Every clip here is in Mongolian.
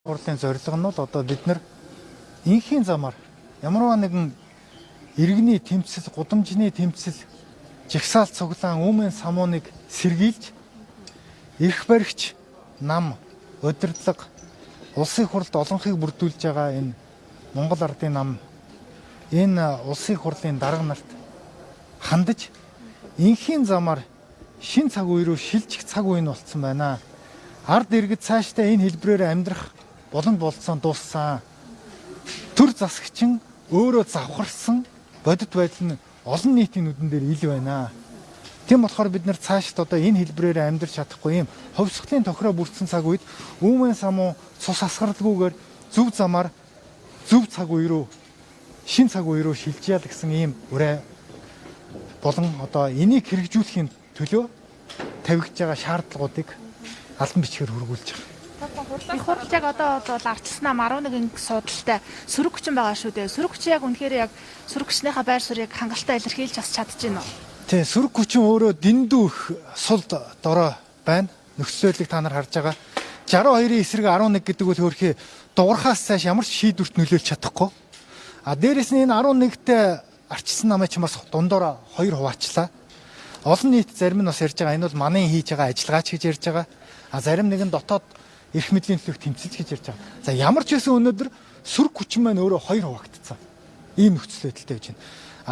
Хурлын зорилго нь бол одоо бид нар инхийн замаар ямарваа нэгэн иргэний тэмцэл, гудамжны тэмцэл, жагсаал цуглаан үүмэн самууныг сэргийлж эрх баригч нам, удирдлага, улсын хурлд олонхийг бүрдүүлж байгаа энэ Монгол Ардын нам энэ улсын хурлын дарга нарт хандаж инхийн замаар шин цаг үе рүү шилжих цаг үе нь болцсон байна. Ард иргэд цаашдаа энэ хэлбрээр амьдрах боломж болцсон дууссан. Төр засагчин өөрөө завхарсан бодит байдал нь олон нийтийн нүдэн дээр ил байна. Тийм болохоор бид нар цаашд одоо энэ хэлбрээр амьдрч чадахгүй юм ховсголийн тохироо бүрдсэн цаг үед үүмэн самуу цус асгаралгүйгээр зөв замаар зөв цаг үе рүү шин цаг үе рүү шилжиж ял гэсэн ийм үрэ болон одоо энийг хэрэгжүүлэхийн төлөө тавигдж байгаа шаардлагуудыг албан бичгээр хургуулж байгаа. Их хурл яг одоо бол ардчилсан нам 11 судалтай сөрөг хүчин байгаа шүү дээ. Сөрөг хүчин яг үнэхээр яг сөрөг хүчнийхээ байр суурийг хангалттай илэрхийлж чадчихна уу? Тий, сөрөг хүчин өөрөө дэндүү их сул дорой байна. Нөхцөл байдлыг та нар харж байгаа. 62-ийн эсрэг 11 гэдэг бол хөөрхий дуурхаас цааш ямар ч шийдвэрт нөлөөлж чадахгүй. Дээрээс нь энэ 11-т ардчилсан намыг ч бас дундуур 2 хуваачлаа. Олон нийт зарим нь бас ярьж байгаа. Энэ бол манай хийж байгаа ажиллагаач гэж ярьж байгаа. Зарим нэгэн дотоод эрх мэдлийн төлөв тэмцэж гэж ярьж байгаа. За ямар ч байсан өнөөдөр сөрөг хүчин маань өөрөө 2 хуваагдсан. Ийм нөхцөл байдалтай байж байна.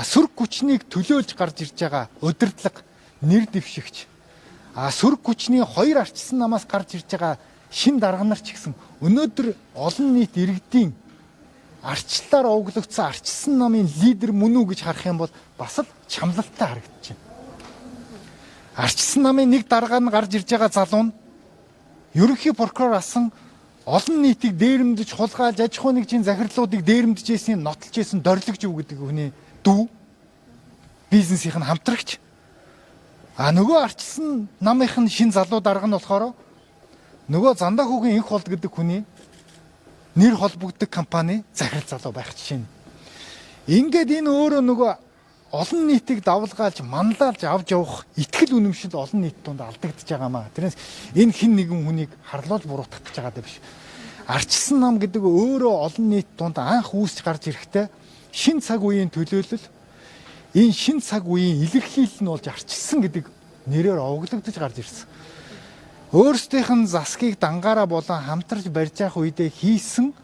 Сөрөг хүчнийг төлөөлж гарч ирж байгаа удирдлага, нэр дэвшигч. Сөрөг хүчний 2 ардчилсан намаас гарч ирж байгаа шин дарга нар ч гэсэн өнөөдөр олон нийт иргэдийн ардчлалаар овоглогдсон ардчилсан намын лидер мөн үү гэж харах юм бол бас л чамлалтай харагдаж байна. Ардчилсан намын нэг дарга нь гарч ирж байгаа залуу нь ерөнхий прокурор асан олон нийтийг дээрэмдэж хулгайлж аж ахуйн нэгжийн захирлуудыг дээрэмдэж ийсний нотолж ийсэн дорилгож өг гэдэг хүний дүү бизнесийн хамтрагч. Нөгөө ардчилсан намынх нь шин залуу дарга нь болохоор нөгөө Зандаа хүүгийн инх холд гэдэг хүний нэр холбогддог компани захирал залуу байх жишээ нь. Ингээд энэ өөрөө нөгөө олон нийтийг давлгаалж, манлайлж авч явах итгэл үнэмшил олон нийт донд алдагдж байгаамаа. Тэрнээс энэ хин нэгэн хүнийг харлуулж буруутгах гэж байгаа даа биш. Ардчилсан нам гэдэг өөрөө олон нийт донд анх үүсч гарч ирэхдээ шин цаг үеийн төлөөлөл, энэ шин цаг үеийн илэрхийлэл нь болж ардчилсан гэдэг нэрээр овоглогдож гарч ирсэн. Өөрсдийнх нь засгийг дангаараа болон хамтарч барьж явах үедээ хийсэн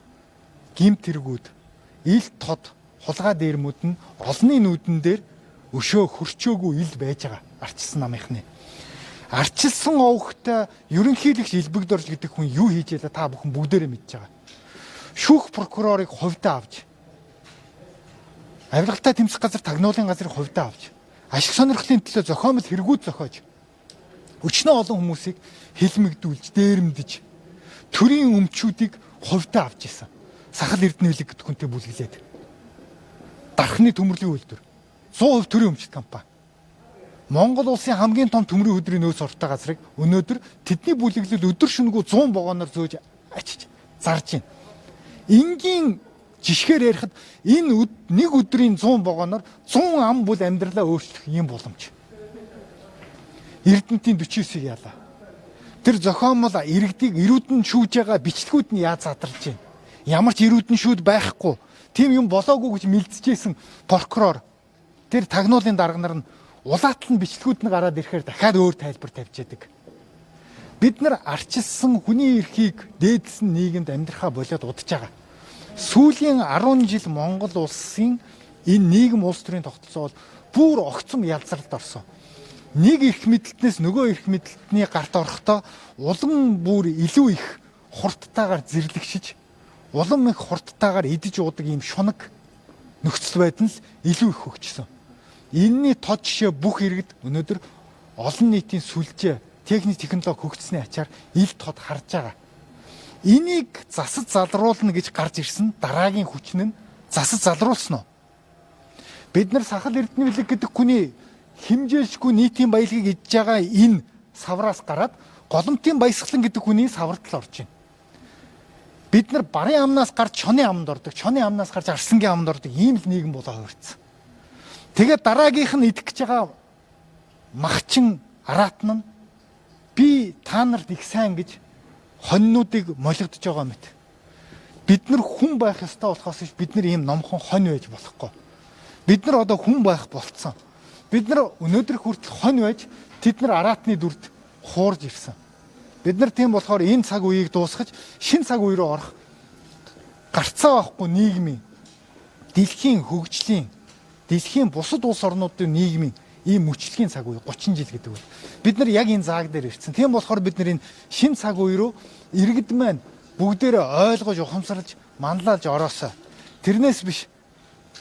гэмт хэрэгүүд, ил тод хулгай дээрмүүд нь олонний нүдэн дээр өшөө хөрчөөгүй ил байж байгаа ардчилсан намынхны. Ардчилсан овогтой ерөнхийлөгч Илбэгдорж гэдэг хүн юу хийж ялаа та бүхэн бүгдээрээ мэдж байгаа. Шүүх прокурорыг хувьдаа авч, авилгалтай тэмцэх газар тагнуулын газрыг хувьдаа авч, ашиг сонирхлын төлөө зохиомл хэрэгүүд зохиож, өчнөө олон хүмүүсийг хилмигдүүлж, дээрэмдэж, төрийн өмчүүдийг хувьдаа авч исэн. Сахал Эрдэнэлэг гэдэг хүнтэй бүлэглээд. Дархны төмөрлөгийн үйлдвэр 100% төрийн өмчт компани. Монгол улсын хамгийн том төмрийн хөдрийн нөөц ортой газрыг өнөөдөр тэдний бүлэглэл өдөр шөнөгүй 100 вагоноор зөөж ачиж зарж байна. Энгийн жишгээр ярихад энэ нэг өдрийн 100 вагоноор 100 ам бүл амьдралаа өөрчлөх юм боломж. Эрдэнэтийн 49-ийг яалаа. Тэр зохиомол иргэдийг ирүүдэн шүүж байгаа бичлэгүүд нь яаж задарч байна. Ямар ч ирүүдэн шүүд байхгүй. Тийм юм болоогүй гэж мэлцэжсэн прокурор тэр тагнуулын дарга нар нь улаатал нь бичлэгүүд нь гараад ирэхээр дахиад өөр тайлбар тавьж яадаг. Бид нар ардчилсан хүний эрхийг дээдлсэн нийгэмд амьдрахаа болоод удаж байгаа. Сүүлийн 10 жил Монгол улсын энэ нийгэм улс төрийн тогтолцоо бол бүр огцом ялзралд орсон. Нэг эрх мэдэлтнээс нөгөө эрх мэдэлтний гарт орохдоо улам бүр илүү их хурдтайгаар зэрлэгшиж, улам их хурдтайгаар идэж уудаг ийм шунаг нөхцөл байдал нь илүү их хөгжсөн. Энэний тод жишээ бүх иргэд өнөөдөр олон нийтийн сүлжээ, техник технологи хөгжсөний ачаар ил тод харж байгаа. Энийг засаж залруулна гэж гарч ирсэн дараагийн хүчин нь засаж залруулсан уу? Бид нар Сахал Эрдэнэлэг гэдэг хүний хэмжээлшгүй нийтийн баялагийг идж байгаа энэ савраас гараад голомтын баясгалан гэдэг хүний савартал орж байна. Бид нар барын амнаас гарч чоны амд ордог, чоны амнаас гарч арслангийн амд ордог ийм л нийгэм болоо хувирцсан. Тэгээд дараагийнх нь идэх гэж байгаа махчин араатан нь би та нарт их сайн гэж хоньнуудыг молигдож байгаа мэт. бид нар хүн байх ёстой болохоос бид нар ийм номхон хонь байж болохгүй. Бид нар одоо хүн байх болцсон. Бид нар өнөөдөр хүртэл хонь байж тэд нар араатны дүрд хуурж ирсэн. Бид нар тийм болохоор энэ цаг үеийг дуусгаж шинэ цаг үе рүү орох гарцаа байхгүй нийгмийн дэлхийн хөгжлийн дэлхийн бусад улс орнуудын нийгмийн ийм мөчлөгийн цаг үе 30 жил гэдэг бол бид нар яг энэ зааг дээр ирсэн. Тийм болохоор бид нар энэ шинэ цаг үе рүү иргэд маань бүгдээрээ ойлгож ухамсарлаж манлайлж ороосоо. Тэрнээс биш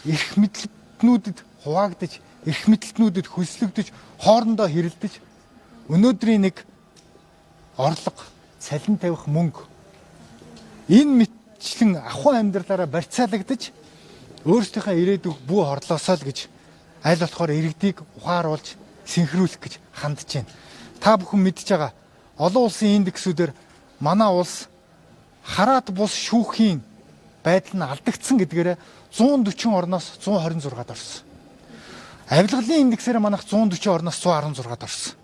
эрх мэдлэгтнүүдэд хуваагдаж, эрх мэдлэгтнүүдэд хөлслөгдөж, хоорондоо хэрэлдэж өнөөдрийн нэг орлого, цалин тавих мөнгө энэ мэтчлэн ахуй амьдралаараа барьцаалагдаж өөрсдийнхөө ирээдүйг бүү хорлоосоо л гэж аль болохоор иргэдийг ухааруулж синхруулах гэж хандж байна. Та бүхэн мэдж байгаа олон улсын индексүүдээр манай улс хараат бус шүүхийн байдал нь алдагдсан гэдгээрээ 140 орноос 126-д орсон. Авилгалын индексээр манайх 140 орноос 116-д орсон.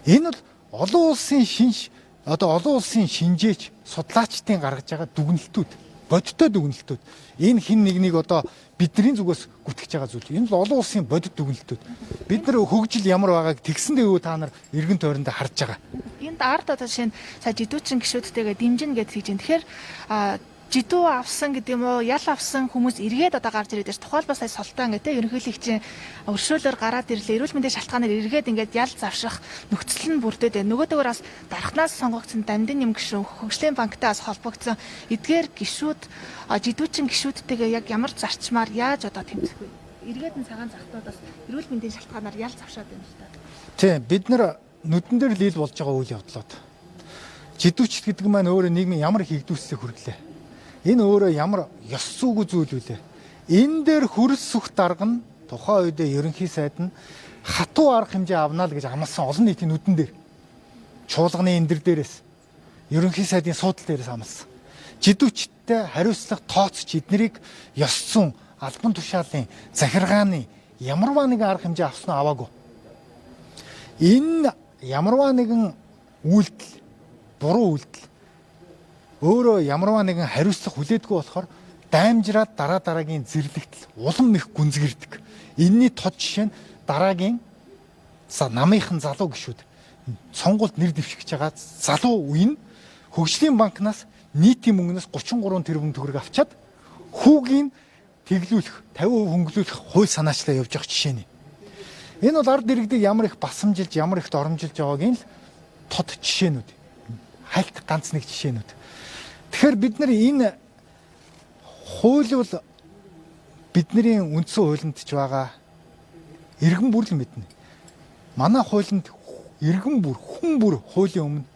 Энэ бол олон улсын шинжээч судлаачдын гаргаж байгаа дүгнэлтүүд, бодиттой дүгнэлтүүд. Энэ хин нэгнийг одоо бидний зүгээс гүтгэж байгаа зүйл. Энэ бол олон улсын бодит дүгнэлтүүд. Бид нар хөгжил ямар байгааг тэгсэндээ юу та нар эргэн тойрондоо харж байгаа. Энд ард одоо жишээ нь сая жидүүчин гişүүдтэйгээ дэмжин гэж хийж байна. Тэгэхээр жидүү авсан гэдэг юм уу, ял авсан хүмүүс эргээд одоо гарч ирээд байна. Тухайлбал сая Солтан гэдэг ерөнхийлөгчийн өршөөлөөр гараад ирлээ. Эрүүл мэндийн шалтгаанаар эргээд ингээд ял завших нөхцөл нь бүрдээд байна. Нөгөөдөөр бас дархнаас сонгогдсон Дамдын нэм гишүүн, хөгжлийн банктай бас холбогдсон эдгээр гишүүд жидүүчин гишүүдтэйгээ яг ямар зарчмаар яаж одоо тэмцэх вэ? Эргээд нь цагаан захтуудаас эрүүл мэндийн шалтгаанаар ял завшаад байна л та. Тийм, бид нар нүдэн дээр л ил болж байгаа үйл явдлууд. Жидүүчт гэдэг маань өөрөө нийгмийн ямар хийгдүүлсэх хүргэлээ. Энэ өөрөө ямар ёс зүйгүй зүйл үлээ. Энэ дээр хөрс сүх дарга нь тухайн үедээ ерөнхий сайд нь хатуу арга хэмжээ авнаа л гэж амласан олон нийтийн нүдэн дээр. Чуулганы эндэр дээрээс ерөнхий сайдын суудал дээрээс амласан. Жидүүчттэй хариуцлага тооцч эднэрийг ёс зүйн, албан тушаалын, захиргааны ямарваа нэгэн арга хэмжээ авснаа аваагүй. Энэ ямарваа нэгэн үйлдэл, буруу үйлдэл өөрөө ямарваа нэгэн хариуцлага хүлээдгүй болохоор даймжраад дараагийн зэрлэгтэл улам их гүнзгэрдэг. Энийний тод жишээ нь дараагийн намынхан залуу гишүүд сонгуульд нэр дэвшигч байгаа залуу үе нь хөгжлийн банкнаас нийтийн мөнгнөөс 33 тэрбум төгрөг авчаад хүүгийн тэглүүлэх, 50% хөнгөлүүлэх хууль санаачлаа явж байгаа жишээ нь. Энэ бол ард иргэдийг ямар их басамжилж, ямар их доромжилж байгаагийн л тод жишээнүүд. Хальт ганц нэг жишээнүүд. Тэгэхээр бид нар энэ хууль бол бидний үндсэн хуулинд ч байгаа иргэн бүр л мэднэ. Манай хуулинд иргэн бүр, хүн бүр хуулийн өмнө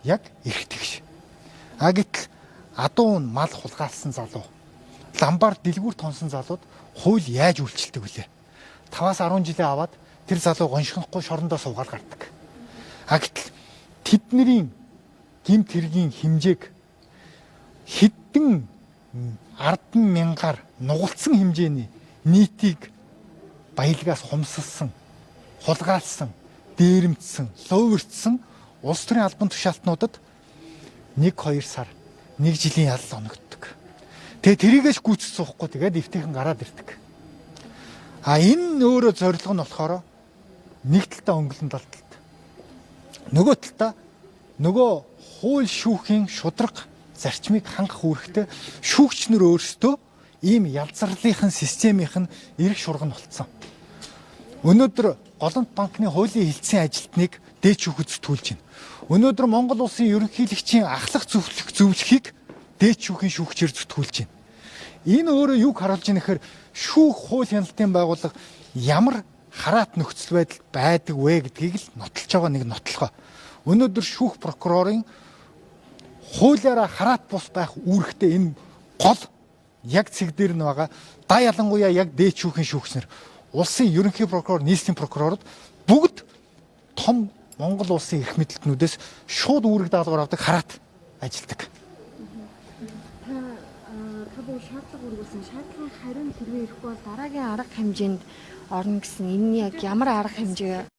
яг эрхтгш. Гэтэл адуун мал хулгайлсан залуу, ламбаар дэлгүүр тонсон залууд хууль яаж үйлчилдэг вүлээ? 5-10 жилээ аваад тэр залуу гоншихохгүй шорондоо суугаад гардаг. Гэтэл тэдний гэмт хэргийн хэмжээг хэдэн ардэн мянгаар нугалцсан хэмжээний нийтийг баялгаас хумсалсан, хулгайлсан, дээрэмдсэн, ловөрцсөн улс төрийн албан тушаалтнуудад 1-2 сар, 1 жилийн ялал оногддог. Тэгээ тэрийгээс гүйцэж суухгүй тэгээд эвтэйхэн гараад ирдэг. Энэ өөрөө зорилго нь болохоор нэг талтаа өнгөлн талд. Нөгөө талтаа нөгөө хууль шүүхийн шударга зарчмыг хангах үүрэгтэй шүүгчнэр өөрсдөө ийм ялзарлынхын системийнх нь эрх шурган болцсон. Өнөөдөр Голомт банкны хуулийн хэлтсийн ажилтныг дээд шүүхэд зүтгүүлж байна. Өнөөдөр Монгол улсын ерөнхийлөгчийн ахлах зөвлөхийг дээд шүүхийн шүүгчээр зүтгүүлж байна. Энэ өөрөө юг харуулж байна гэхээр шүүх хууль хяналтын байгууллага ямар хараат нөхцөл байдал байдаг вэ гэдгийг л нотолж байгаа нэг нотлохоо. Өнөөдөр шүүх прокурорын хуулиараа хараат бус байх үүрэгтэй энэ гол яг цэг дээр нь байгаа. Да ялангуяа яг дээд шүүхийн шүүгчнэр, улсын ерөнхий прокурор, нийслэлийн прокурорууд бүгд том Монгол улсын эрх мэдлэгтнүүдээс шууд үүрэг даалгавар авдаг хараат ажилдаг. Та бүгд шаардлага өргүүлсэн. Шаардлага харин хэрвээ ирэхгүй бол дараагийн арга хэмжээнд орно гэсэн энэ яг ямар арга хэмжээ